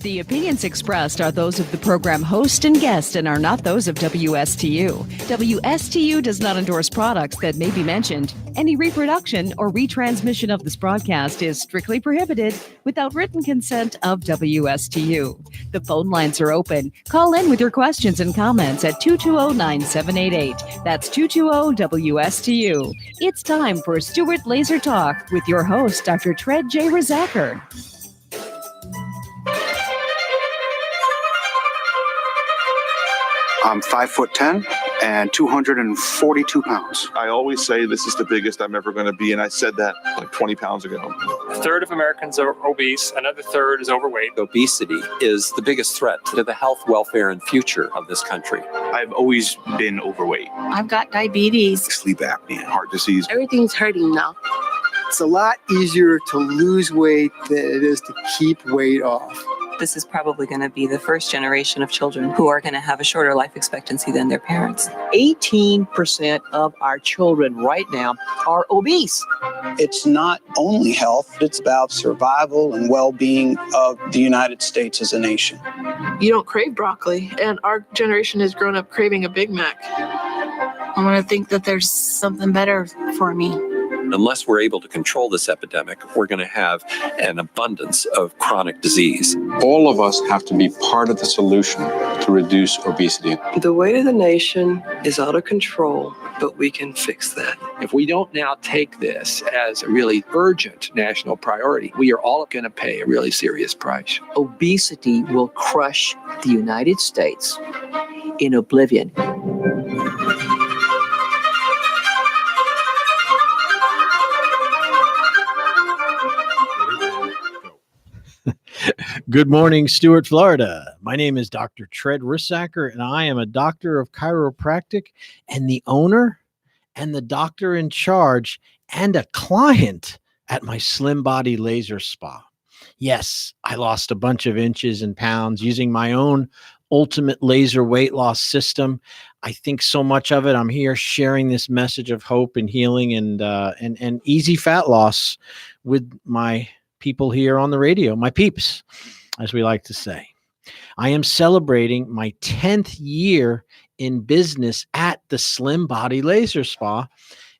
The opinions expressed are those of the program host and guest and are not those of WSTU. WSTU does not endorse products that may be mentioned. Any reproduction or retransmission of this broadcast is strictly prohibited without written consent of WSTU. The phone lines are open. Call in with your questions and comments at 220-9788. That's 220-WSTU. It's time for Stewart Laser Talk with your host, Dr. Tred J. Rissacher. I'm 5'10" and 242 pounds. I always say this is the biggest I'm ever going to be, and I said that like 20 pounds ago. A third of Americans are obese, another third is overweight. Obesity is the biggest threat to the health, welfare, and future of this country. I've always been overweight. I've got diabetes. Sleep apnea. Heart disease. Everything's hurting now. It's a lot easier to lose weight than it is to keep weight off. This is probably going to be the first generation of children who are going to have a shorter life expectancy than their parents. 18% of our children right now are obese. It's not only health, it's about survival and well-being of the United States as a nation. You don't crave broccoli, and our generation has grown up craving a Big Mac. I want to think that there's something better for me. Unless we're able to control this epidemic, we're going to have an abundance of chronic disease. All of us have to be part of the solution to reduce obesity. The weight of the nation is out of control, but we can fix that. If we don't now take this as a really urgent national priority, we are all going to pay a really serious price. Obesity will crush the United States in oblivion. Good morning, Stuart, Florida. My name is Dr. Tred Rissacher, and I am a doctor of chiropractic and the owner and the doctor in charge and a client at my Slim Body Laser Spa. Yes, I lost a bunch of inches and pounds using my own ultimate laser weight loss system. I think so much of it. I'm here sharing this message of hope and healing and easy fat loss with my people here on the radio, my peeps, as we like to say. I am celebrating my 10th year in business at the Slim Body Laser Spa,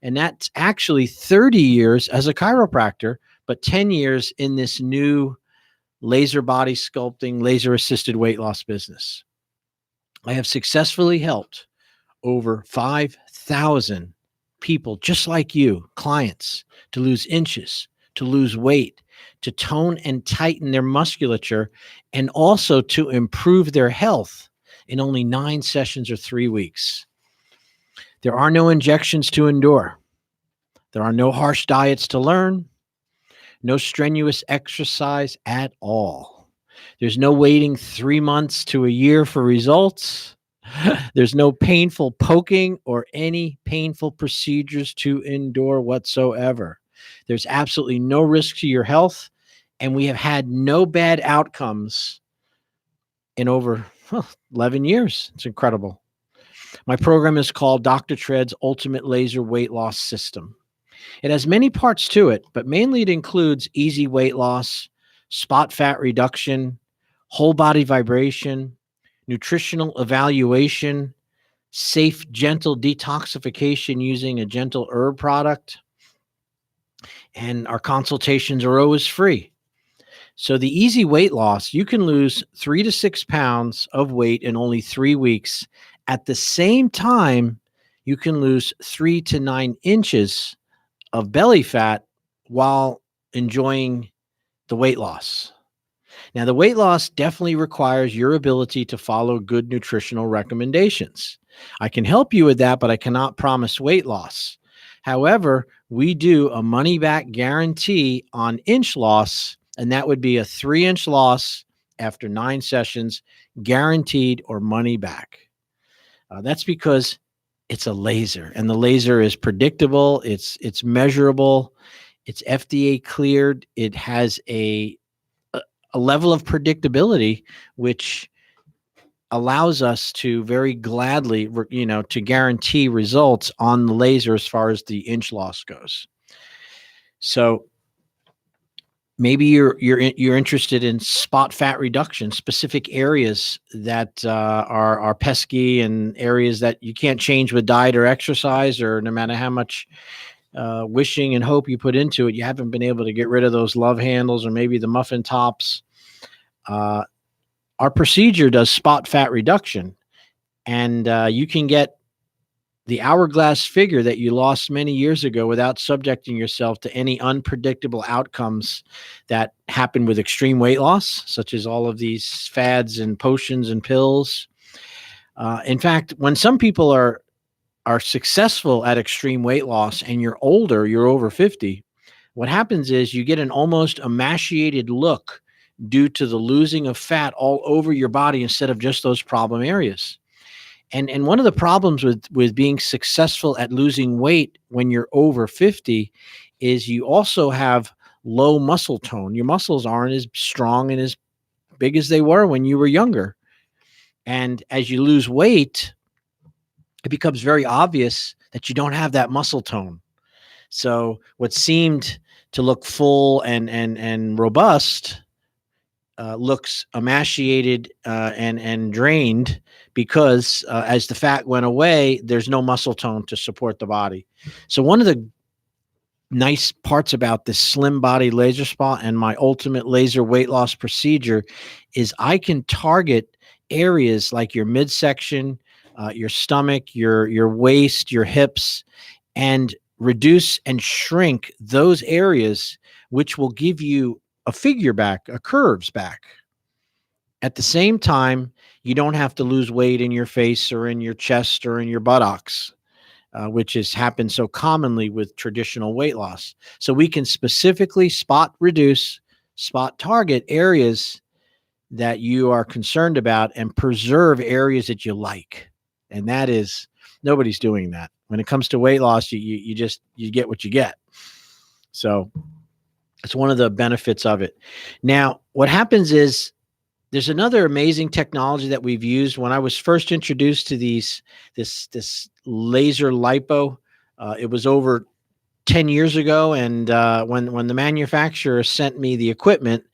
and that's actually 30 years as a chiropractor, but 10 years in this new laser body sculpting, laser assisted weight loss business. I have successfully helped over 5,000 people just like you, clients, to lose inches, to lose weight, to tone and tighten their musculature, and also to improve their health in only 9 sessions or 3 weeks. There are no injections to endure. There are no harsh diets to learn. No strenuous exercise at all. There's no waiting 3 months to a year for results. There's no painful poking or any painful procedures to endure whatsoever. There's absolutely no risk to your health, and we have had no bad outcomes in over 11 years. It's incredible. My program is called Dr. Tred's Ultimate Laser Weight Loss System. It has many parts to it, but mainly it includes easy weight loss, spot fat reduction, whole body vibration, nutritional evaluation, safe, gentle detoxification using a gentle herb product, and our consultations are always free. So the easy weight loss, you can lose 3 to 6 pounds of weight in only 3 weeks. At the same time, you can lose 3 to 9 inches of belly fat while enjoying the weight loss. Now, the weight loss definitely requires your ability to follow good nutritional recommendations. I can help you with that, but I cannot promise weight loss. However, we do a money-back guarantee on inch loss, and that would be a 3-inch loss after 9 sessions, guaranteed or money back. That's because it's a laser, and the laser is predictable, it's measurable, it's FDA cleared, it has a level of predictability which allows us to very gladly, to guarantee results on the laser as far as the inch loss goes. So maybe you're interested in spot fat reduction, specific areas that are pesky and areas that you can't change with diet or exercise, or no matter how much wishing and hope you put into it, you haven't been able to get rid of those love handles or maybe the muffin tops. Our procedure does spot fat reduction, and you can get the hourglass figure that you lost many years ago without subjecting yourself to any unpredictable outcomes that happen with extreme weight loss, such as all of these fads and potions and pills. In fact, when some people are successful at extreme weight loss and you're older, you're over 50, what happens is you get an almost emaciated look due to the losing of fat all over your body instead of just those problem areas. And one of the problems with being successful at losing weight when you're over 50 is you also have low muscle tone. Your muscles aren't as strong and as big as they were when you were younger. And as you lose weight, it becomes very obvious that you don't have that muscle tone. So what seemed to look full and robust looks emaciated and drained, because as the fat went away, there's no muscle tone to support the body. So one of the nice parts about this slim body laser spa and my ultimate laser weight loss procedure is I can target areas like your midsection, your stomach, your waist, your hips, and reduce and shrink those areas, which will give you a figure back, a curves back. At the same time, you don't have to lose weight in your face or in your chest or in your buttocks, which has happened so commonly with traditional weight loss. So we can specifically spot reduce, spot target areas that you are concerned about and preserve areas that you like. And that is, nobody's doing that. When it comes to weight loss, you get what you get. So it's one of the benefits of it. Now, what happens is there's another amazing technology that we've used. When I was first introduced to this laser lipo, it was over 10 years ago. And when the manufacturer sent me the equipment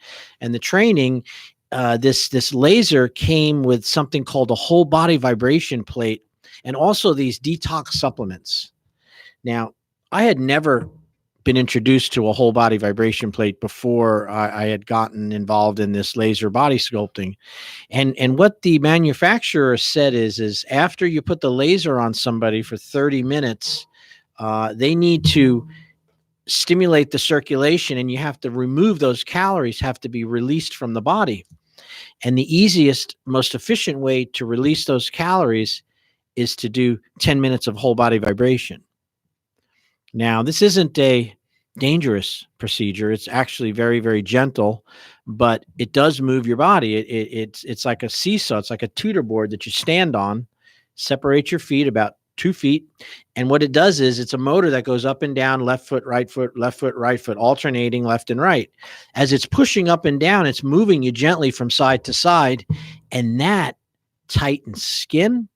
and the training, this laser came with something called a whole body vibration plate and also these detox supplements. Now, I had never been introduced to a whole body vibration plate before I had gotten involved in this laser body sculpting. And what the manufacturer said is after you put the laser on somebody for 30 minutes, they need to stimulate the circulation, and you have to remove those calories, have to be released from the body. And the easiest, most efficient way to release those calories is to do 10 minutes of whole body vibration. Now, this isn't a dangerous procedure. It's actually very, very gentle, but it does move your body. It's like a seesaw. It's like a tutor board that you stand on, separate your feet about 2 feet. And what it does is it's a motor that goes up and down, left foot, right foot, right foot, alternating left and right. As it's pushing up and down, it's moving you gently from side to side, and that tightens skin.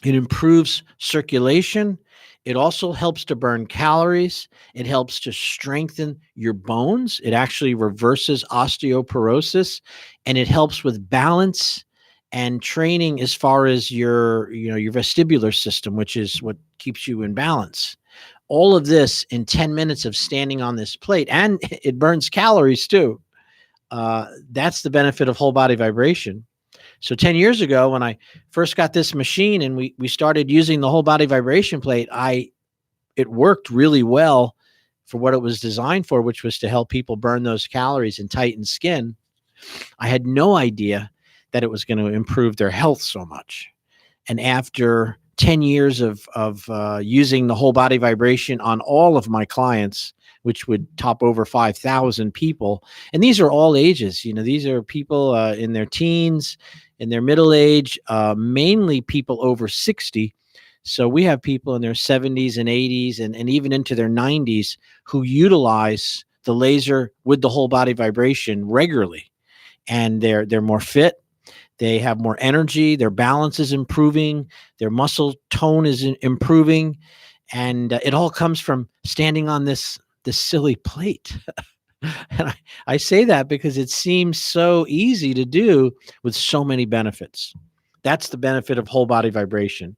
It improves circulation. It also helps to burn calories. It helps to strengthen your bones. It actually reverses osteoporosis, and it helps with balance and training as far as your vestibular system, which is what keeps you in balance. All of this in 10 minutes of standing on this plate, and it burns calories too. That's the benefit of whole body vibration. So 10 years ago, when I first got this machine and we started using the whole body vibration plate, it worked really well for what it was designed for, which was to help people burn those calories and tighten skin. I had no idea that it was going to improve their health so much. And after 10 years of using the whole body vibration on all of my clients, which would top over 5,000 people, and these are all ages. These are people in their teens, in their middle age, mainly people over 60. So we have people in their 70s and 80s and even into their 90s who utilize the laser with the whole body vibration regularly. And they're more fit. They have more energy. Their balance is improving. Their muscle tone is improving. And it all comes from standing on this silly plate. And I say that because it seems so easy to do with so many benefits. That's the benefit of whole body vibration.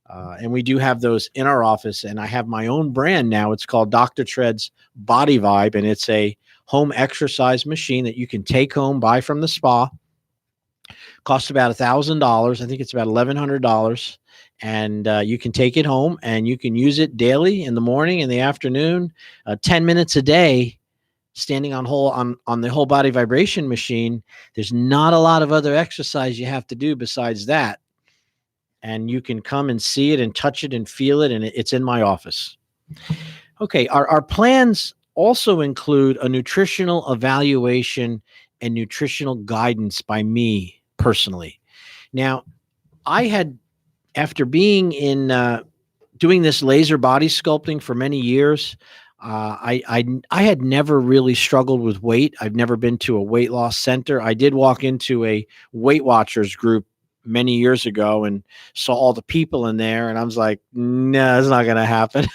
And we do have those in our office. And I have my own brand now. It's called Dr. Tread's Body Vibe. And it's a home exercise machine that you can take home, buy from the spa. Costs about $1,000. I think it's about $1,100. And you can take it home and you can use it daily in the morning, in the afternoon, 10 minutes a day. Standing on the whole body vibration machine, there's not a lot of other exercise you have to do besides that. And you can come and see it and touch it and feel it, and it's in my office. Okay, our plans also include a nutritional evaluation and nutritional guidance by me personally. Now, after being in doing this laser body sculpting for many years, I had never really struggled with weight. I've never been to a weight loss center. I did walk into a Weight Watchers group many years ago and saw all the people in there, and I was like, no, it's not going to happen.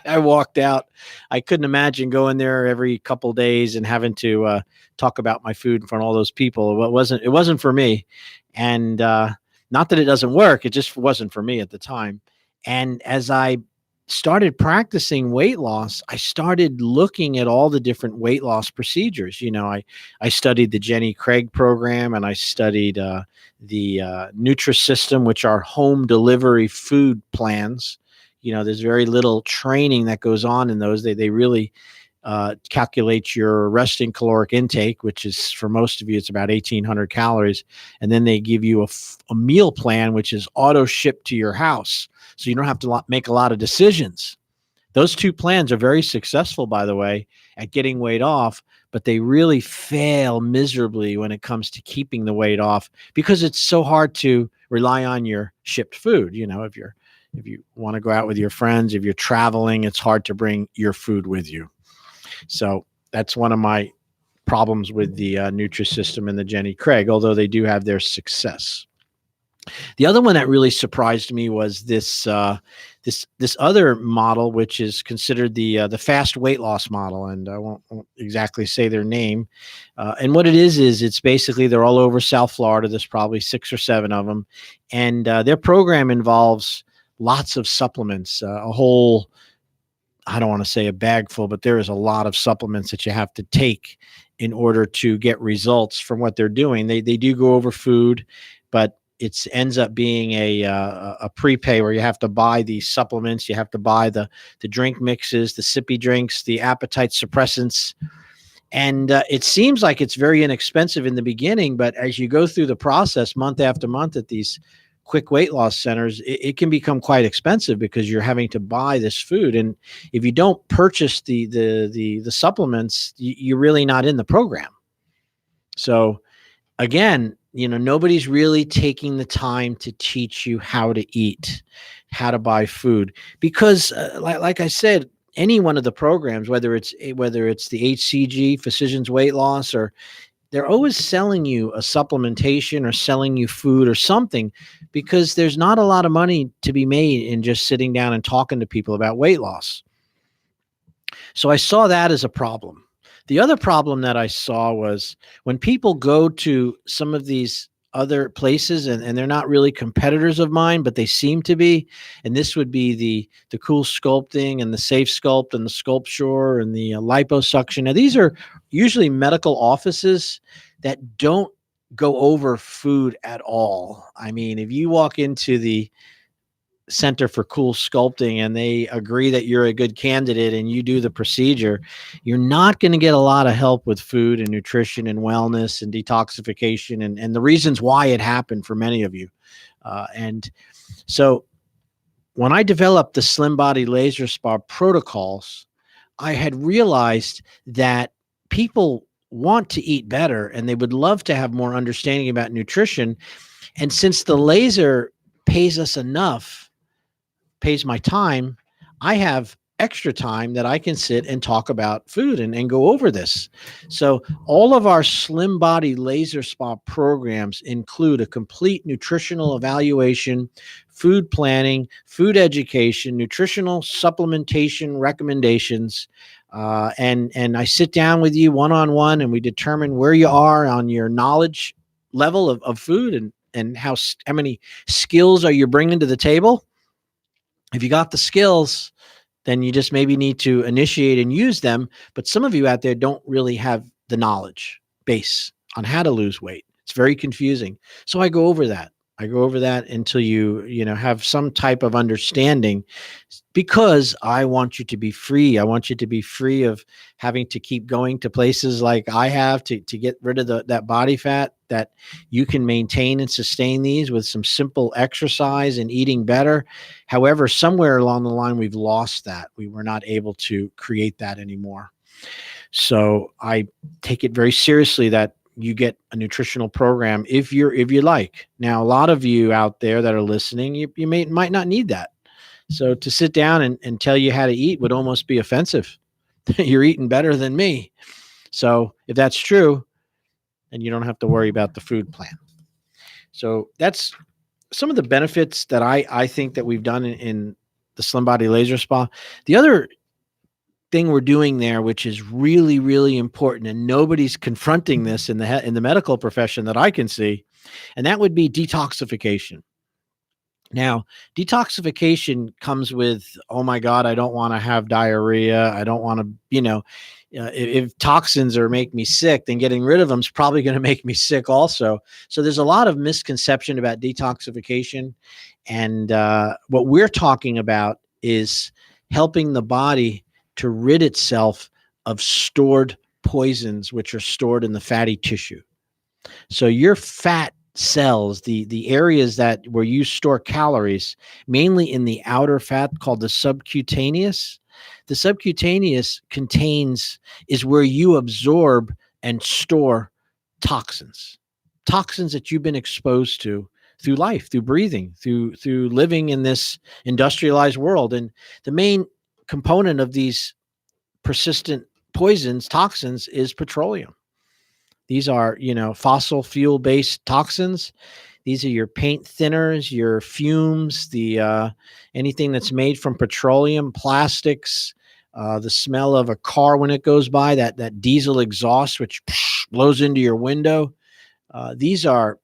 I walked out. I couldn't imagine going there every couple days and having to talk about my food in front of all those people. It wasn't for me. And not that it doesn't work. It just wasn't for me at the time. And as I started practicing weight loss, I started looking at all the different weight loss procedures. You know, I studied the Jenny Craig program, and I studied the Nutrisystem, which are home delivery food plans. You know, there's very little training that goes on in those. They really calculate your resting caloric intake, which is, for most of you, it's about 1,800 calories. And then they give you a meal plan, which is auto shipped to your house. So you don't have to make a lot of decisions. Those two plans are very successful, by the way, at getting weight off, but they really fail miserably when it comes to keeping the weight off because it's so hard to rely on your shipped food. You know, if you want to go out with your friends, if you're traveling, it's hard to bring your food with you. So that's one of my problems with the Nutrisystem and the Jenny Craig, although they do have their success. The other one that really surprised me was this other model, which is considered the fast weight loss model, and I won't exactly say their name. And what it is it's basically they're all over South Florida. There's probably 6 or 7 of them, and their program involves lots of supplements, a whole, I don't want to say a bag full, but there is a lot of supplements that you have to take in order to get results from what they're doing. They do go over food, but it ends up being a prepay where you have to buy these supplements. You have to buy the drink mixes, the sippy drinks, the appetite suppressants. And it seems like it's very inexpensive in the beginning, but as you go through the process month after month at these quick weight loss centers, it can become quite expensive because you're having to buy this food. And if you don't purchase the supplements, you're really not in the program. So again, you know, nobody's really taking the time to teach you how to eat, how to buy food, because like I said, any one of the programs, whether it's the HCG, Physicians Weight Loss, or they're always selling you a supplementation or selling you food or something, because there's not a lot of money to be made in just sitting down and talking to people about weight loss. So I saw that as a problem. The other problem that I saw was when people go to some of these other places and they're not really competitors of mine, but they seem to be, and this would be the Cool Sculpting and the Safe Sculpt and the Sculpture and the liposuction. Now, these are usually medical offices that don't go over food at all. I mean, if you walk into the Center for Cool Sculpting and they agree that you're a good candidate and you do the procedure, you're not going to get a lot of help with food and nutrition and wellness and detoxification and the reasons why it happened for many of you. And so when I developed the Slim Body Laser Spa protocols, I had realized that people want to eat better and they would love to have more understanding about nutrition. And since the laser pays us enough, pays my time, I have extra time that I can sit and talk about food and go over this. So all of our Slim Body Laser Spa programs include a complete nutritional evaluation, food planning, food education, nutritional supplementation recommendations, and I sit down with you one-on-one, and we determine where you are on your knowledge level of food, and how many skills are you bringing to the table. If you got the skills, then you just maybe need to initiate and use them. But some of you out there don't really have the knowledge base on how to lose weight. It's very confusing. So I go over that. Until you have some type of understanding, because I want you to be free. I want you to be free of having to keep going to places like I have to get rid of that body fat, that you can maintain and sustain these with some simple exercise and eating better. However, somewhere along the line, we've lost that. We were not able to create that anymore. So I take it very seriously that you get a nutritional program if you like. Now, a lot of you out there that are listening, you might not need that. So to sit down and tell you how to eat would almost be offensive. You're eating better than me. So if that's true, then you don't have to worry about the food plan. So that's some of the benefits that I think that we've done in the Slim Body Laser Spa. The other thing we're doing there, which is really, really important, and nobody's confronting this in the medical profession that I can see, and that would be detoxification. Now, detoxification comes with, oh my God, I don't want to have diarrhea. I don't want to, if toxins make me sick, then getting rid of them is probably going to make me sick also. So there's a lot of misconception about detoxification. And what we're talking about is helping the body to rid itself of stored poisons, which are stored in the fatty tissue. So your fat cells, the areas where you store calories, mainly in the outer fat called the subcutaneous. The subcutaneous is where you absorb and store toxins that you've been exposed to through life, through breathing, through living in this industrialized world. And the main component of these persistent toxins is petroleum. These are, fossil fuel based toxins. These are your paint thinners, your fumes, anything that's made from petroleum, plastics, the smell of a car when it goes by, that diesel exhaust, which blows into your window. These are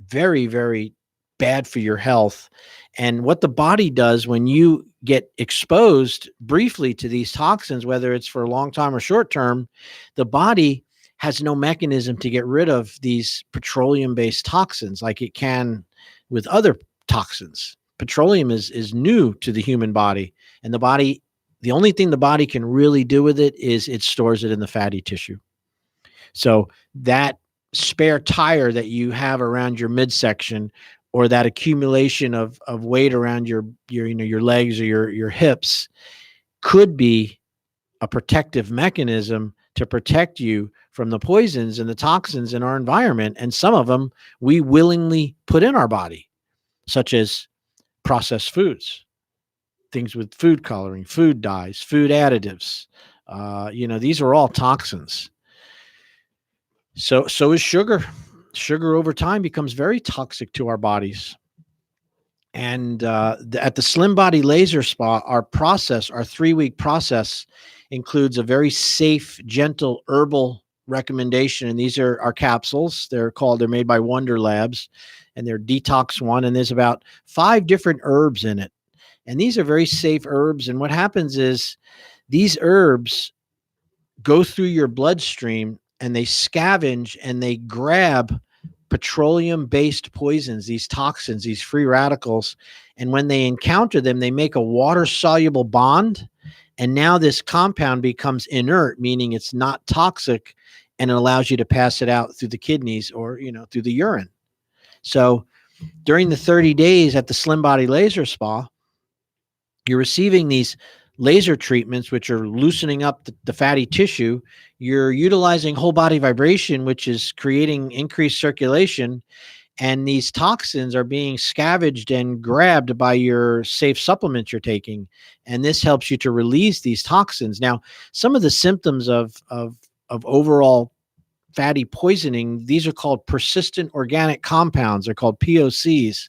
very, very bad for your health. And what the body does when you get exposed briefly to these toxins, whether it's for a long time or short term, the body has no mechanism to get rid of these petroleum-based toxins like it can with other toxins. Petroleum is new to the human body, and the only thing the body can really do with it is it stores it in the fatty tissue. So that spare tire that you have around your midsection, or that accumulation of weight around your legs or your hips, could be a protective mechanism to protect you from the poisons and the toxins in our environment. And some of them we willingly put in our body, such as processed foods, things with food coloring, food dyes, food additives. These are all toxins. So is sugar. Sugar over time becomes very toxic to our bodies. And at the Slim Body Laser Spa, our 3-week process includes a very safe, gentle herbal recommendation. And these are our capsules. They're made by Wonder Labs, and they're Detox 1. And there's about 5 different herbs in it. And these are very safe herbs. And what happens is these herbs go through your bloodstream, and they scavenge and they grab petroleum-based poisons, these toxins, these free radicals. And when they encounter them, they make a water-soluble bond. And now this compound becomes inert, meaning it's not toxic, and it allows you to pass it out through the kidneys or, through the urine. So during the 30 days at the Slim Body Laser Spa, you're receiving these laser treatments, which are loosening up the fatty tissue. You're utilizing whole body vibration, which is creating increased circulation. And these toxins are being scavenged and grabbed by your safe supplements you're taking. And this helps you to release these toxins. Now, some of the symptoms of overall fatty poisoning, these are called persistent organic compounds. They're called POCs.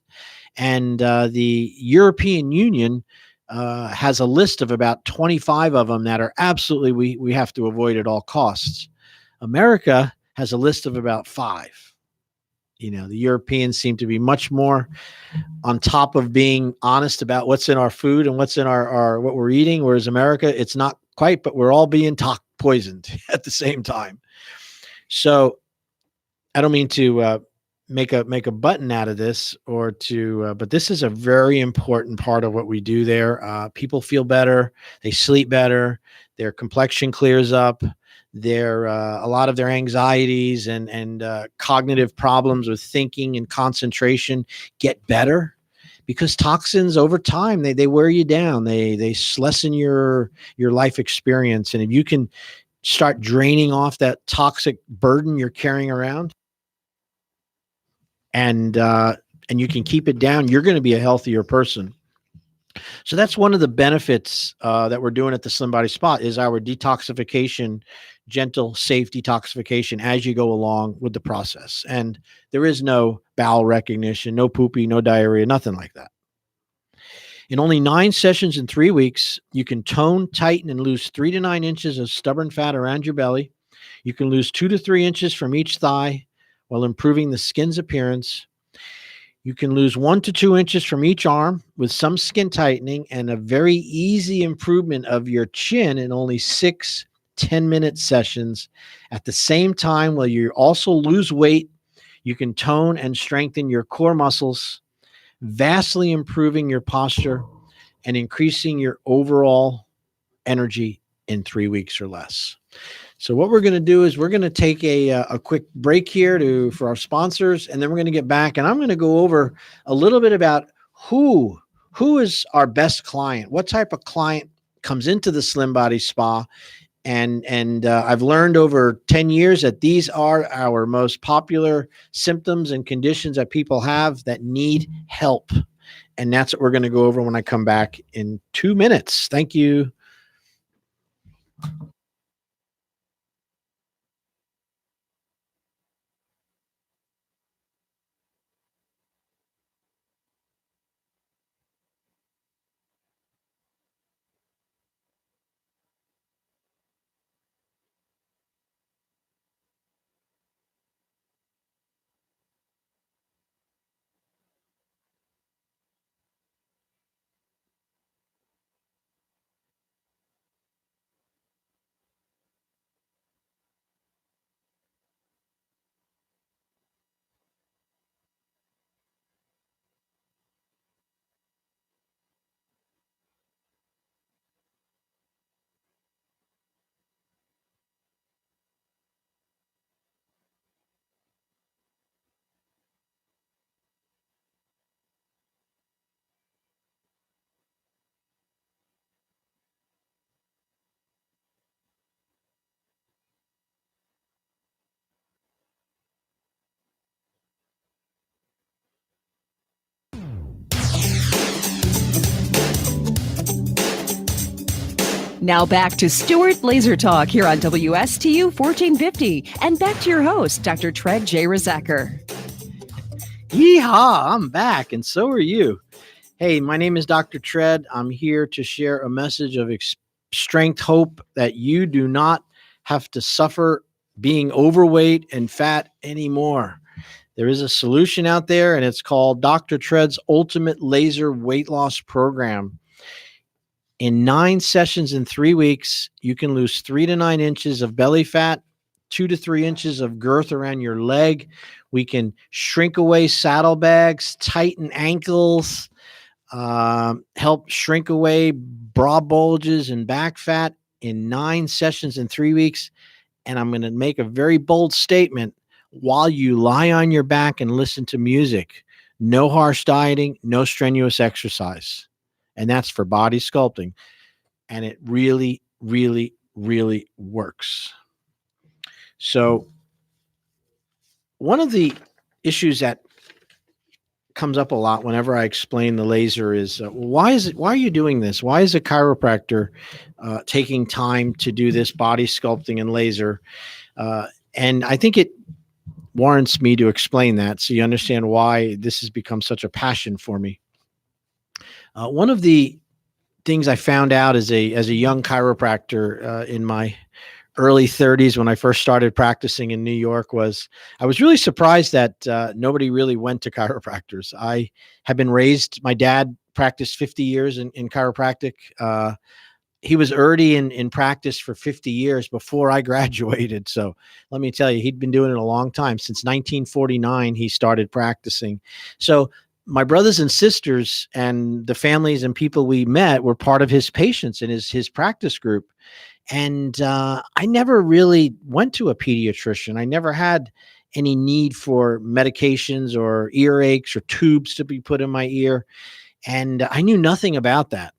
And the European Union has a list of about 25 of them that are absolutely we have to avoid at all costs. America has a list of about 5. The Europeans seem to be much more on top of being honest about what's in our food and what's in our what we're eating, whereas America, it's not quite, but we're all being poisoned at the same time. So I don't mean to make a button out of this or to, but this is a very important part of what we do there. People feel better, they sleep better, their complexion clears up, their a lot of their anxieties and cognitive problems with thinking and concentration get better, because toxins over time they wear you down, they lessen your life experience, and if you can start draining off that toxic burden you're carrying around, and you can keep it down, you're going to be a healthier person. So that's one of the benefits that we're doing at the Slim Body Spa, is our detoxification, gentle, safe detoxification as you go along with the process. And there is no bowel recognition, no poopy, no diarrhea, nothing like that. In only 9 sessions in 3 weeks, you can tone, tighten, and lose 3 to 9 inches of stubborn fat around your belly. You can lose 2 to 3 inches from each thigh while improving the skin's appearance. You can lose 1 to 2 inches from each arm with some skin tightening and a very easy improvement of your chin in only 6 10-minute sessions. At the same time, while you also lose weight, you can tone and strengthen your core muscles, vastly improving your posture and increasing your overall energy in 3 weeks or less. So what we're going to do is we're going to take a quick break here for our sponsors, and then we're going to get back, and I'm going to go over a little bit about who is our best client, what type of client comes into the Slim Body Spa. And I've learned over 10 years that these are our most popular symptoms and conditions that people have that need help. And that's what we're going to go over when I come back in 2 minutes. Thank you. Now back to Stuart Laser Talk here on WSTU 1450. And back to your host, Dr. Tred J. Rissacher. Yeehaw, I'm back, and so are you. Hey, my name is Dr. Tred. I'm here to share a message of strength, hope that you do not have to suffer being overweight and fat anymore. There is a solution out there, and it's called Dr. Tred's Ultimate Laser Weight Loss Program. In 9 sessions in 3 weeks, you can lose 3 to 9 inches of belly fat, 2 to 3 inches of girth around your leg. We can shrink away saddlebags, tighten ankles, help shrink away bra bulges and back fat in 9 sessions in 3 weeks. And I'm going to make a very bold statement. While you lie on your back and listen to music, no harsh dieting, no strenuous exercise. And that's for body sculpting. And it really, really, really works. So one of the issues that comes up a lot whenever I explain the laser is, why are you doing this? Why is a chiropractor taking time to do this body sculpting and laser? And I think it warrants me to explain that so you understand why this has become such a passion for me. One of the things I found out as a young chiropractor in my early 30s when I first started practicing in New York was I was really surprised that nobody really went to chiropractors. I had been raised, my dad practiced 50 years in chiropractic. He was already in practice for 50 years before I graduated. So let me tell you, he'd been doing it a long time. Since 1949, he started practicing. So my brothers and sisters and the families and people we met were part of his patients in his practice group. And I never really went to a pediatrician. I never had any need for medications or earaches or tubes to be put in my ear. And I knew nothing about that.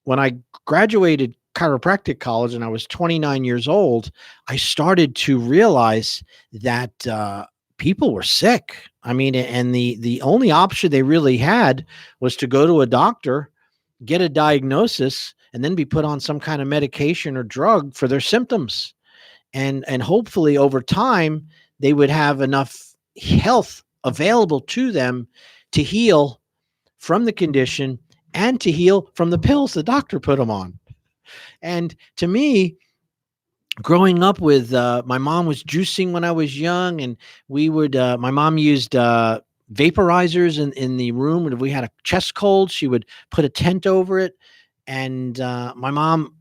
When I graduated chiropractic college and I was 29 years old, I started to realize that people were sick. I mean, and the only option they really had was to go to a doctor, get a diagnosis, and then be put on some kind of medication or drug for their symptoms. And hopefully over time, they would have enough health available to them to heal from the condition and to heal from the pills the doctor put them on. And to me, growing up with my mom was juicing when I was young, and we would my mom used vaporizers in the room. If we had a chest cold, she would put a tent over it. And my mom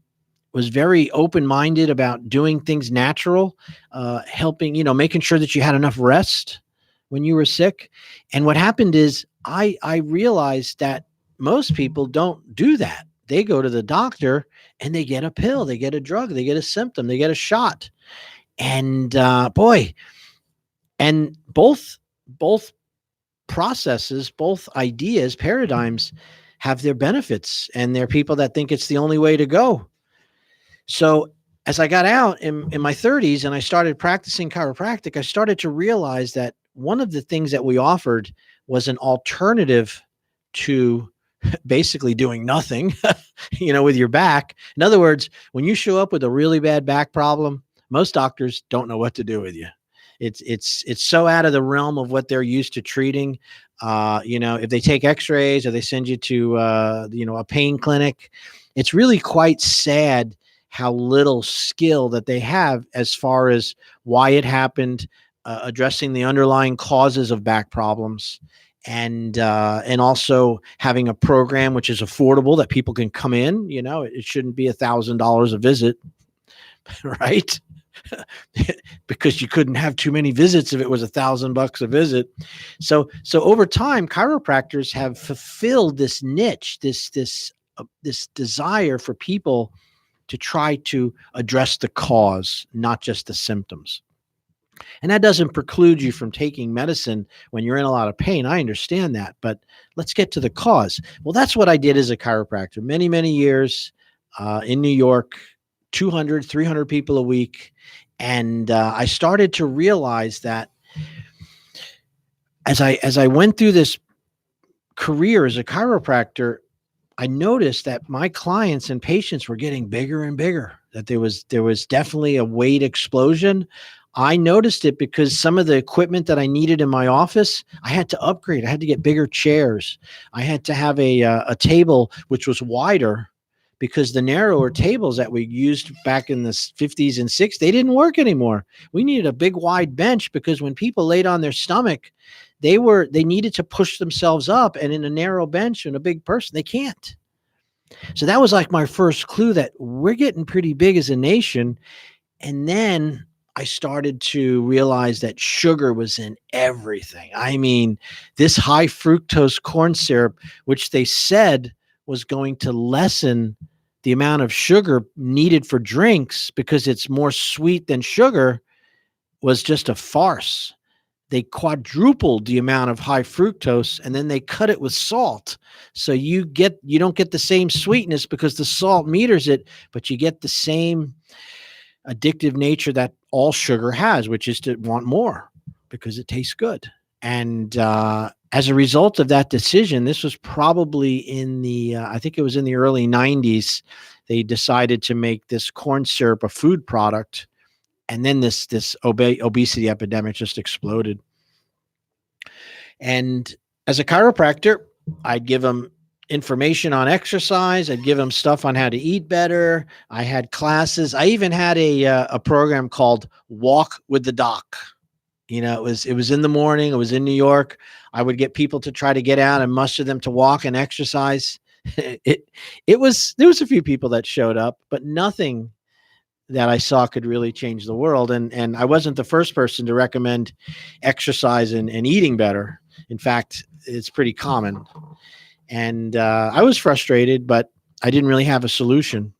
was very open-minded about doing things natural, helping, making sure that you had enough rest when you were sick. And what happened is I realized that most people don't do that. They go to the doctor and they get a pill, they get a drug, they get a symptom, they get a shot. And and both processes, both ideas, paradigms have their benefits, and there are people that think it's the only way to go. So as I got out in my 30s and I started practicing chiropractic, I started to realize that one of the things that we offered was an alternative to basically doing nothing, with your back. In other words, when you show up with a really bad back problem, most doctors don't know what to do with you. It's so out of the realm of what they're used to treating. If they take x-rays or they send you to, a pain clinic, it's really quite sad how little skill that they have as far as why it happened, addressing the underlying causes of back problems, and also having a program which is affordable that people can come in. It shouldn't be $1,000 a visit, right? Because you couldn't have too many visits if it was $1,000 a visit. So over time, chiropractors have fulfilled this niche, this desire for people to try to address the cause, not just the symptoms. And that doesn't preclude you from taking medicine when you're in a lot of pain. I understand that, but let's get to the cause. Well, that's what I did as a chiropractor. Many, many years in New York, 200, 300 people a week. And I started to realize that as I went through this career as a chiropractor, I noticed that my clients and patients were getting bigger and bigger, that there was definitely a weight explosion. I noticed it because some of the equipment that I needed in my office, I had to upgrade. I had to get bigger chairs. I had to have a table which was wider, because the narrower tables that we used back in the 50s and 60s, they didn't work anymore. We needed a big wide bench, because when people laid on their stomach, they needed to push themselves up, and in a narrow bench and a big person, they can't. So that was like my first clue that we're getting pretty big as a nation. And then I started to realize that sugar was in everything. I mean, this high fructose corn syrup, which they said was going to lessen the amount of sugar needed for drinks because it's more sweet than sugar, was just a farce. They quadrupled the amount of high fructose, and then they cut it with salt. So you don't get the same sweetness because the salt meters it, but you get the same addictive nature that all sugar has, which is to want more because it tastes good. And as a result of that decision, this was probably in the, I think it was in the early 90s, they decided to make this corn syrup a food product. And then this obesity epidemic just exploded. And as a chiropractor, I'd give them information on exercise. I'd give them stuff on how to eat better. I had classes. I even had a program called Walk with the Doc. You know, it was in the morning. It was in New York. I would get people to try to get out and muster them to walk and exercise. There was a few people that showed up, but nothing that I saw could really change the world. And I wasn't the first person to recommend exercise and eating better. In fact, it's pretty common. And I was frustrated, but I didn't really have a solution.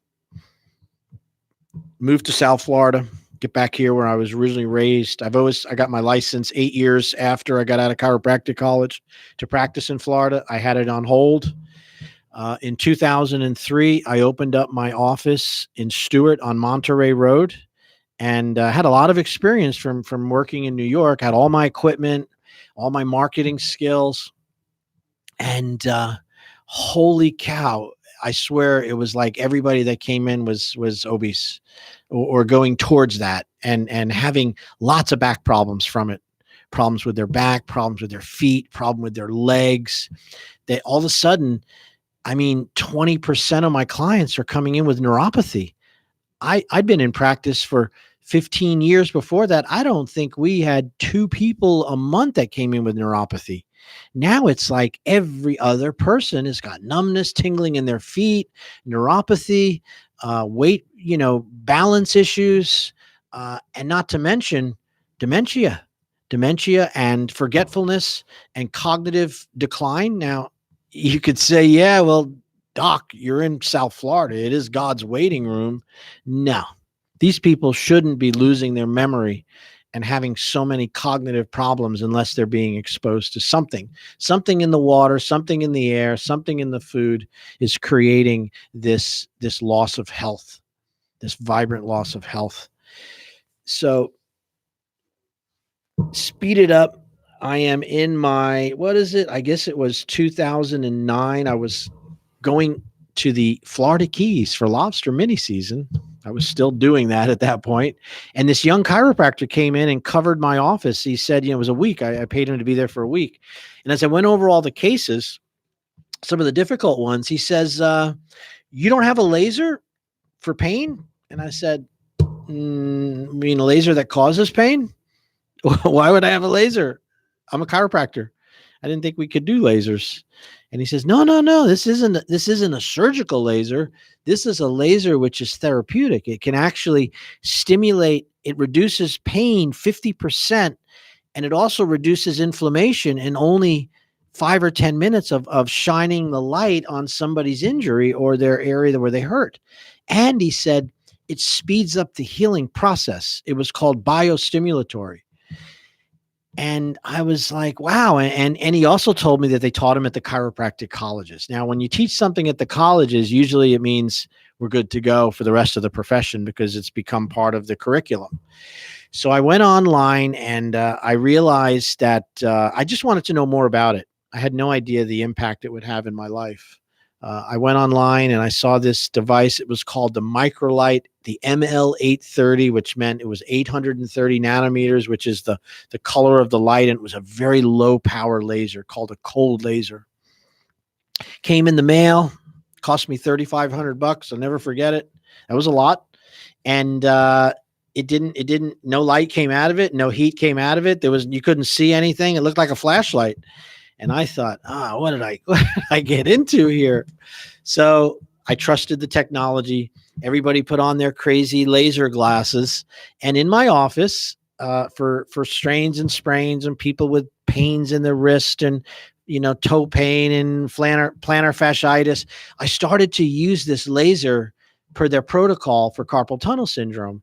Moved to South Florida, get back here where I was originally raised. I got my license 8 years after I got out of chiropractic college to practice in Florida. I had it on hold. In 2003, I opened up my office in Stewart on Monterey Road, and had a lot of experience from working in New York. Had all my equipment, all my marketing skills, and holy cow! I swear it was like everybody that came in was obese or going towards that, and having lots of back problems from it. Problems with their back, problems with their feet, problem with their legs. They all of a sudden, I mean, 20% of my clients are coming in with neuropathy. I'd been in practice for 15 years before that. I don't think we had 2 people a month that came in with neuropathy. Now it's like every other person has got numbness, tingling in their feet, neuropathy, weight, balance issues, and not to mention dementia and forgetfulness and cognitive decline. Now, you could say, yeah, well, doc, you're in South Florida. It is God's waiting room. No, these people shouldn't be losing their memory and having so many cognitive problems unless they're being exposed to something in the water, something in the air, something in the food is creating this loss of health, this vibrant loss of health. So speed it up. I am in my, what is it? I guess it was 2009. I was going to the Florida Keys for lobster mini season. I was still doing that at that point. And this young chiropractor came in and covered my office. He said, it was a week. I paid him to be there for a week. And as I went over all the cases, some of the difficult ones, he says, you don't have a laser for pain? And I said, you mean a laser that causes pain? Why would I have a laser? I'm a chiropractor. I didn't think we could do lasers. And he says, no, this isn't a surgical laser. This is a laser which is therapeutic. It can actually stimulate, it reduces pain 50%, and it also reduces inflammation in only 5 or 10 minutes of shining the light on somebody's injury or their area where they hurt. And he said, it speeds up the healing process. It was called biostimulatory. And I was like, wow. And he also told me that they taught him at the chiropractic colleges. Now, when you teach something at the colleges, usually it means we're good to go for the rest of the profession because it's become part of the curriculum. So I went online and I realized that I just wanted to know more about it. I had no idea the impact it would have in my life. I went online and I saw this device. It was called the Microlight, the ML830, which meant it was 830 nanometers, which is the color of the light. And it was a very low power laser called a cold laser. Came in the mail, cost me $3,500. I'll never forget it. That was a lot. And it didn't, no light came out of it. No heat came out of it. You couldn't see anything. It looked like a flashlight. And I thought, what did I get into here? So I trusted the technology. Everybody put on their crazy laser glasses. And in my office, for strains and sprains and people with pains in the wrist and, toe pain and plantar fasciitis, I started to use this laser per their protocol for carpal tunnel syndrome.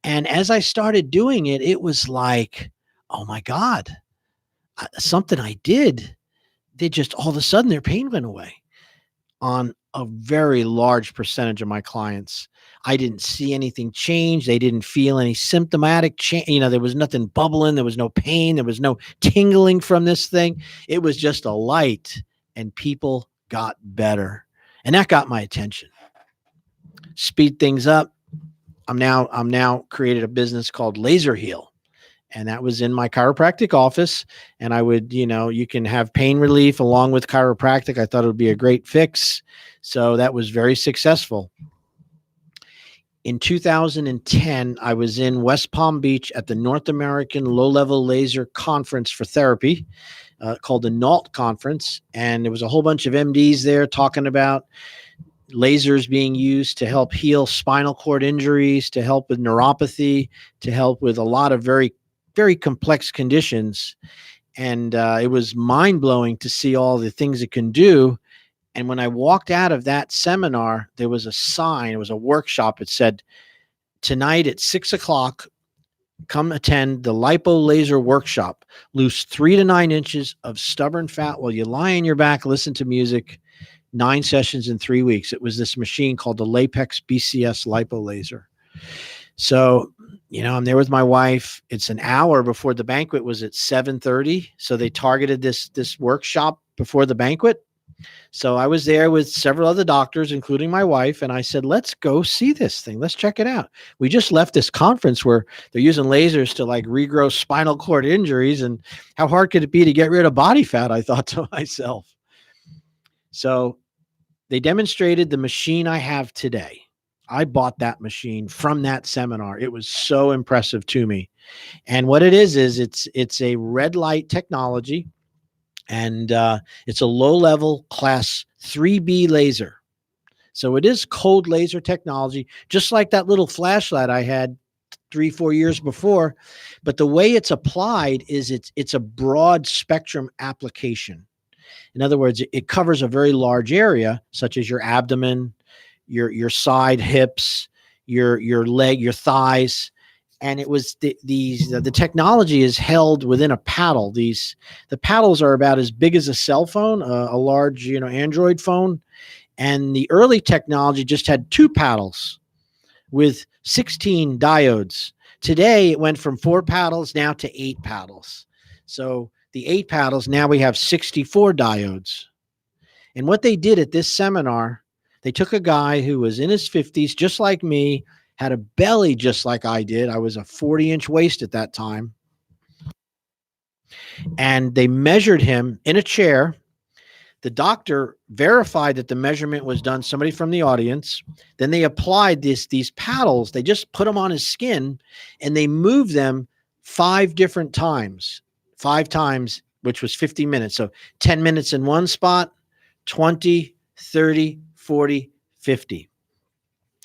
And as I started doing it, it was like, oh my God, something I did. They just all of a sudden their pain went away on a very large percentage of my clients. I didn't see anything change. They didn't feel any symptomatic change. There was nothing bubbling. There was no pain. There was no tingling from this thing. It was just a light and people got better. And that got my attention. Speed things up. I'm now created a business called Laser Heal. And that was in my chiropractic office. And I would, you can have pain relief along with chiropractic. I thought it would be a great fix. So that was very successful. In 2010, I was in West Palm Beach at the North American Low-Level Laser Conference for Therapy, called the NALT Conference. And there was a whole bunch of MDs there talking about lasers being used to help heal spinal cord injuries, to help with neuropathy, to help with a lot of very, very complex conditions. And it was mind-blowing to see all the things it can do. And when I walked out of that seminar, there was a sign, it was a workshop. It said, tonight at 6:00, come attend the lipo laser workshop. Lose 3 to 9 inches of stubborn fat while you lie on your back, listen to music. 9 sessions in 3 weeks. It was this machine called the Lapex BCS lipo laser. So, I'm there with my wife. It's an hour before the banquet was at 7:30. So they targeted this workshop before the banquet. So I was there with several other doctors, including my wife, and I said, let's go see this thing. Let's check it out. We just left this conference where they're using lasers to like regrow spinal cord injuries, and how hard could it be to get rid of body fat? I thought to myself. So they demonstrated the machine I have today. I bought that machine from that seminar. It was so impressive to me. And what it is it's a red light technology. And it's a low-level class 3B laser. So it is cold laser technology, just like that little flashlight I had 3-4 years before. But the way it's applied is it's a broad spectrum application. In other words, it covers a very large area, such as your abdomen, your side hips, your leg, your thighs. And it was the technology is held within a paddle. The paddles are about as big as a cell phone, a large, Android phone. And the early technology just had 2 paddles with 16 diodes. Today, it went from 4 paddles now to 8 paddles. So the 8 paddles, now we have 64 diodes. And what they did at this seminar, they took a guy who was in his 50s, just like me, had a belly just like I did. I was a 40-inch waist at that time. And they measured him in a chair. The doctor verified that the measurement was done, somebody from the audience. Then they applied these paddles. They just put them on his skin, and they moved them 5 different times. 5 times, which was 50 minutes. So 10 minutes in one spot, 20, 30, 40, 50.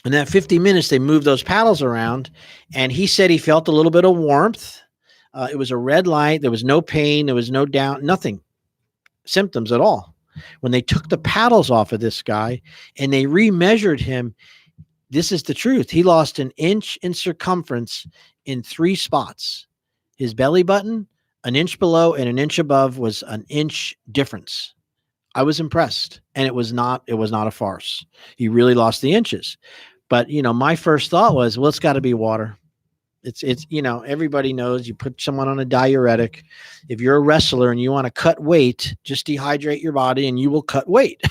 And that 50 minutes, they moved those paddles around, and he said he felt a little bit of warmth. It was a red light. There was no pain. There was no down, nothing, symptoms at all. When they took the paddles off of this guy and they remeasured him, this is the truth. He lost 1 inch in circumference in 3 spots. His belly button, 1 inch below, and 1 inch above was 1 inch difference. I was impressed, and it was not a farce. He really lost the inches. But, my first thought was, well, it's got to be water. It's everybody knows you put someone on a diuretic. If you're a wrestler and you want to cut weight, just dehydrate your body and you will cut weight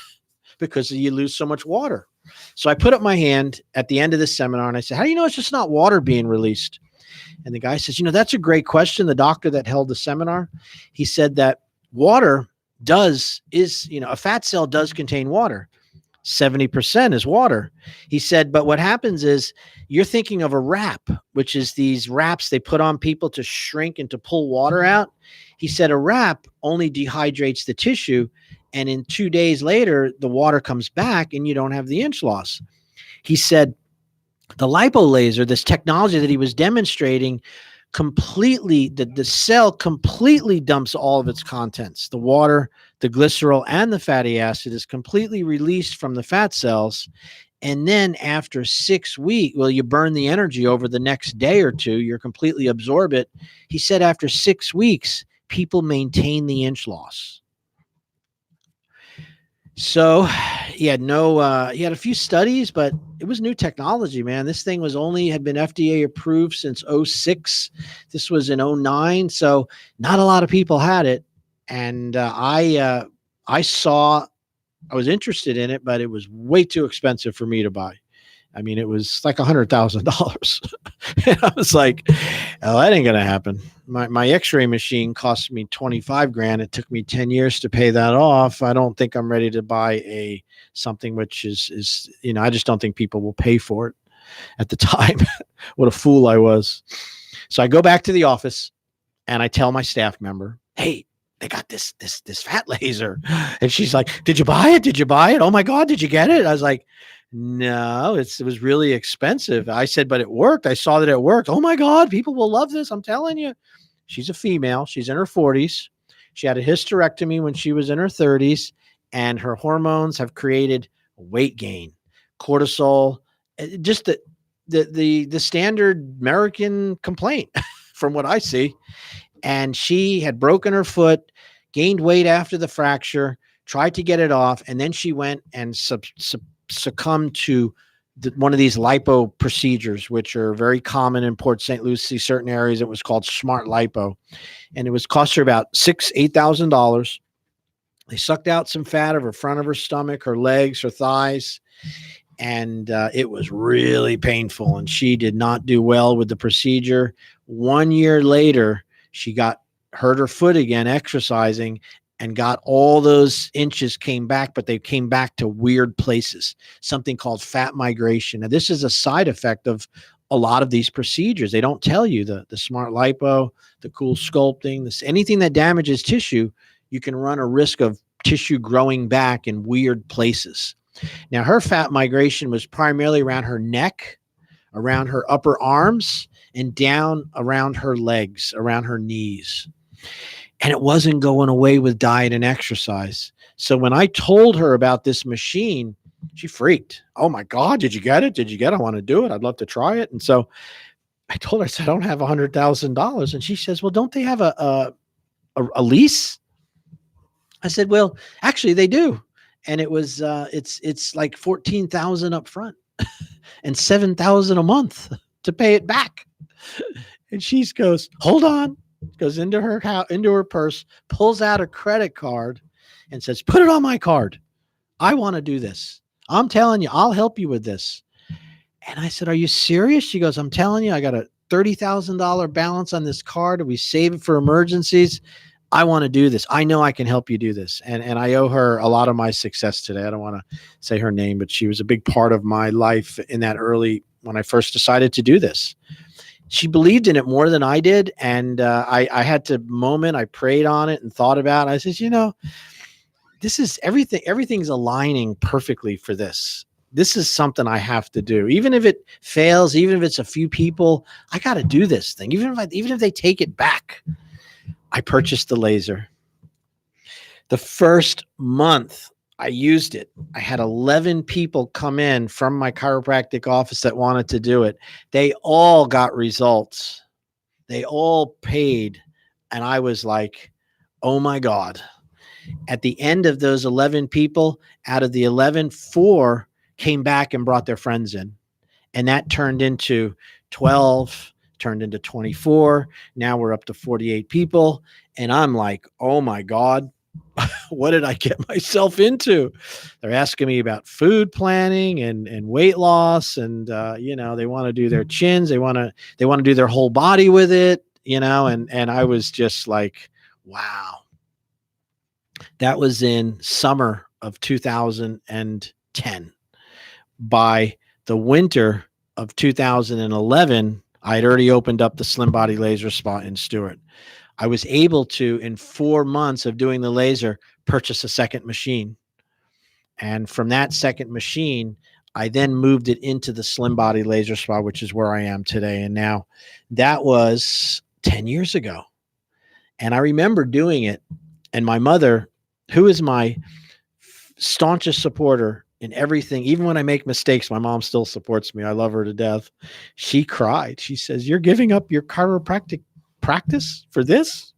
because you lose so much water. So I put up my hand at the end of this seminar and I said, how do you know it's just not water being released? And the guy says, that's a great question. The doctor that held the seminar, he said that water a fat cell does contain water. 70% is water. He said, but what happens is you're thinking of a wrap, which is these wraps they put on people to shrink and to pull water out. He said a wrap only dehydrates the tissue, and in 2 days later, the water comes back and you don't have the inch loss. He said the lipo laser, this technology that he was demonstrating, completely, the cell completely dumps all of its contents. The water, the glycerol, and the fatty acid is completely released from the fat cells. And then after 6 weeks, you burn the energy over the next day or two, you're completely absorb it. He said after 6 weeks, people maintain the inch loss. So he had he had a few studies, but it was new technology, man. This thing had been FDA approved since 2006. This was in 2009. So not a lot of people had it. And I was interested in it, but it was way too expensive for me to buy. I mean, it was like $100,000. And I was like, oh, that ain't going to happen. My x-ray machine cost me 25 grand. It took me 10 years to pay that off. I don't think I'm ready to buy something which is, I just don't think people will pay for it at the time. What a fool I was. So I go back to the office and I tell my staff member, hey, they got this fat laser. And she's like, did you buy it? Did you buy it? Oh my God, did you get it? I was like, no, it was really expensive. I said, but it worked. I saw that it worked. Oh my God, people will love this. I'm telling you. She's a female. She's in her 40s. She had a hysterectomy when she was in her 30s, and her hormones have created weight gain, cortisol, just the standard American complaint from what I see. And she had broken her foot, gained weight after the fracture, tried to get it off, and then she went and succumbed to one of these lipo procedures, which are very common in Port St. Lucie, certain areas. It was called smart lipo, and it was cost her about $8,000. They sucked out some fat of her front of her stomach, her legs, her thighs, and it was really painful. And she did not do well with the procedure. 1 year later, she hurt her foot again exercising, and got all those inches came back, but they came back to weird places, something called fat migration. Now, this is a side effect of a lot of these procedures. They don't tell you the smart lipo, the cool sculpting, anything that damages tissue, you can run a risk of tissue growing back in weird places. Now, her fat migration was primarily around her neck, around her upper arms, and down around her legs, around her knees. And it wasn't going away with diet and exercise. So when I told her about this machine, she freaked. Oh my God, did you get it? Did you get it? I want to do it. I'd love to try it. And so I told her, I said, I don't have $100,000. And she says, well, don't they have a lease? I said, well, actually they do. And it was, it's like 14,000 up front and 7,000 a month to pay it back. And she goes, hold on. Goes into her purse, pulls out a credit card and says, put it on my card. I want to do this. I'm telling you, I'll help you with this. And I said, are you serious? She goes, I'm telling you, I got a $30,000 balance on this card. We save it for emergencies. I want to do this. I know I can help you do this. And I owe her a lot of my success today. I don't want to say her name, but she was a big part of my life in that when I first decided to do this. She believed in it more than I did. And I had to I prayed on it and thought about it. I said, this is everything. Everything's aligning perfectly for this. This is something I have to do. Even if it fails, even if it's a few people, I got to do this thing. Even if they take it back. I purchased the laser. The first month I used it, I had 11 people come in from my chiropractic office that wanted to do it. They all got results. They all paid. And I was like, oh my God. At the end of those 11 people, out of the 11, 4 came back and brought their friends in. And that turned into 12, turned into 24. Now we're up to 48 people. And I'm like, oh my God. What did I get myself into? They're asking me about food planning and weight loss. And, they want to do their chins. They want to do their whole body with it, and I was just like, wow. That was in summer of 2010. By the winter of 2011, I had already opened up the Slim Body Laser Spa in Stewart. I was able to, in 4 months of doing the laser, purchase a second machine. And from that second machine, I then moved it into the Slim Body Laser Spa, which is where I am today. And now that was 10 years ago. And I remember doing it. And my mother, who is my staunchest supporter in everything, even when I make mistakes, my mom still supports me. I love her to death. She cried. She says, you're giving up your chiropractic practice for this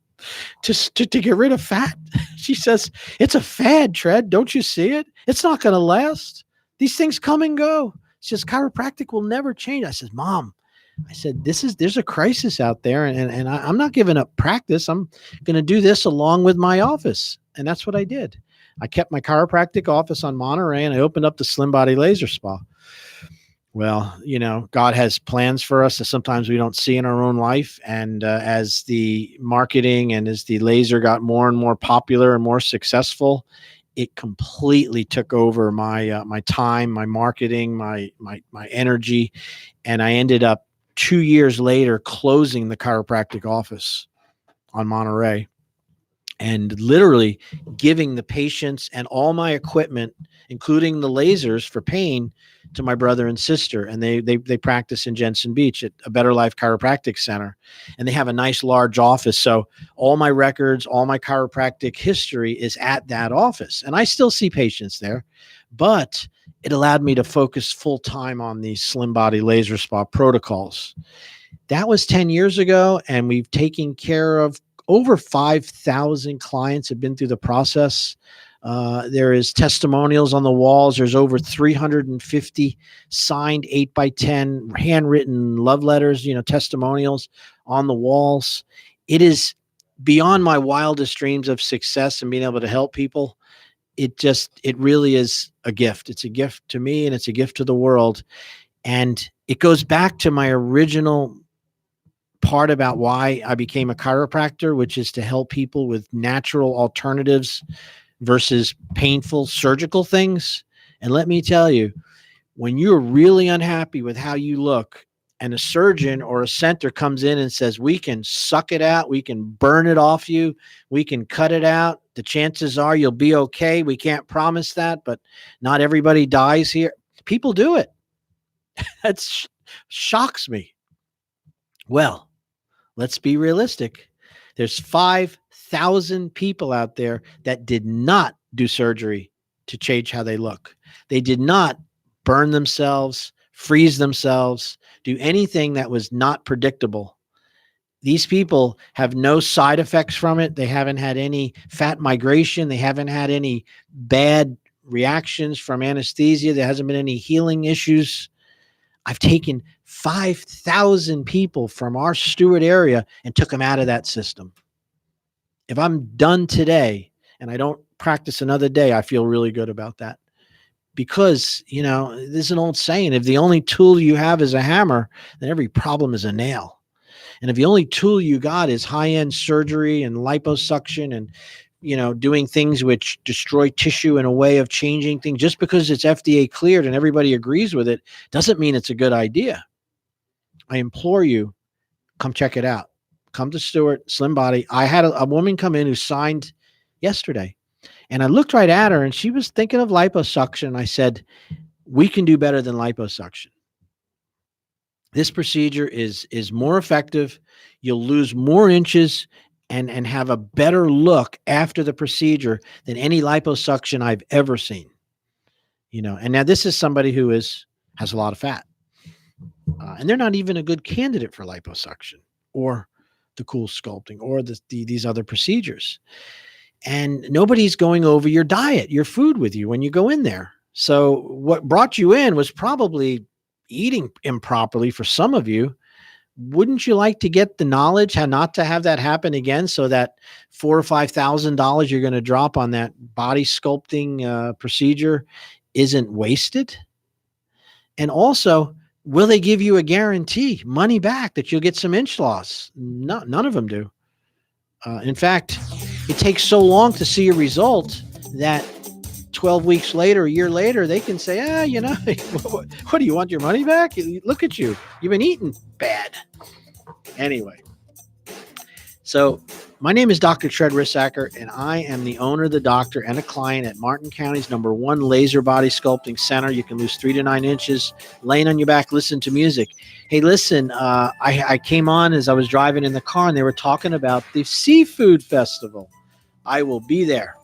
to get rid of fat? She says, it's a fad, Tred. Don't you see it? It's not going to last. These things come and go. She says, chiropractic will never change. I said, Mom, I said, there's a crisis out there, and I'm not giving up practice. I'm going to do this along with my office. And that's what I did. I kept my chiropractic office on Monterey, and I opened up the Slim Body Laser Spa. Well, God has plans for us that sometimes we don't see in our own life. And as the marketing and as the laser got more and more popular and more successful, it completely took over my time, my marketing, my energy. And I ended up 2 years later closing the chiropractic office on Monterey and literally giving the patients and all my equipment, including the lasers for pain, to my brother and sister. And they practice in Jensen Beach at a Better Life Chiropractic Center. And they have a nice large office. So all my records, all my chiropractic history is at that office. And I still see patients there, but it allowed me to focus full time on these slim body laser spa protocols. That was 10 years ago. And we've taken care of over 5,000 clients have been through the process. There is testimonials on the walls. There's over 350 signed 8x10 handwritten love letters, testimonials on the walls. It is beyond my wildest dreams of success and being able to help people. It really is a gift. It's a gift to me and it's a gift to the world. And it goes back to my original part about why I became a chiropractor, which is to help people with natural alternatives versus painful surgical things. And let me tell you, when you're really unhappy with how you look and a surgeon or a center comes in and says, we can suck it out, we can burn it off you, we can cut it out, the chances are you'll be okay. We can't promise that, but not everybody dies here. People do it. That shocks me. Well, let's be realistic. There's 5,000 people out there that did not do surgery to change how they look. They did not burn themselves, freeze themselves, do anything that was not predictable. These people have no side effects from it. They haven't had any fat migration. They haven't had any bad reactions from anesthesia. There hasn't been any healing issues. I've taken 5,000 people from our Stewart area and took them out of that system. If I'm done today and I don't practice another day, I feel really good about that. Because, there's an old saying, if the only tool you have is a hammer, then every problem is a nail. And if the only tool you got is high-end surgery and liposuction and, doing things which destroy tissue in a way of changing things, just because it's FDA cleared and everybody agrees with it, doesn't mean it's a good idea. I implore you, come check it out. Come to Stewart, Slim Body. I had a woman come in who signed yesterday. And I looked right at her and she was thinking of liposuction. I said, we can do better than liposuction. This procedure is more effective. You'll lose more inches and have a better look after the procedure than any liposuction I've ever seen. And now this is somebody who has a lot of fat. And they're not even a good candidate for liposuction or the cool sculpting or these other procedures. And nobody's going over your diet, your food with you when you go in there. So what brought you in was probably eating improperly for some of you. Wouldn't you like to get the knowledge how not to have that happen again, so that $4,000 or $5,000 you're going to drop on that body sculpting procedure isn't wasted? And also, will they give you a guarantee, money back, that you'll get some inch loss? No, none of them do. In fact, it takes so long to see a result that 12 weeks later, a year later, they can say, what do you want your money back? Look at you. You've been eating bad. Anyway. So my name is Dr. Tread Rissacher, and I am the owner, the doctor, and a client at Martin County's #1 laser body sculpting center. You can lose 3 to 9 inches, laying on your back, listen to music. Hey, listen, I came on as I was driving in the car, and they were talking about the seafood festival. I will be there.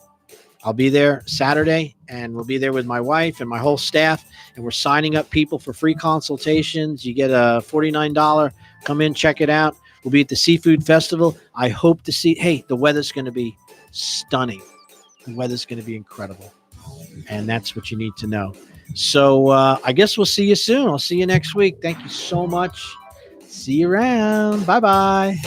I'll be there Saturday, and we'll be there with my wife and my whole staff, and we're signing up people for free consultations. You get a $49. Come in, check it out. We'll be at the Seafood Festival. I hope to see, hey, the weather's going to be stunning. The weather's going to be incredible, and that's what you need to know. So I guess we'll see you soon. I'll see you next week. Thank you so much. See you around. Bye-bye.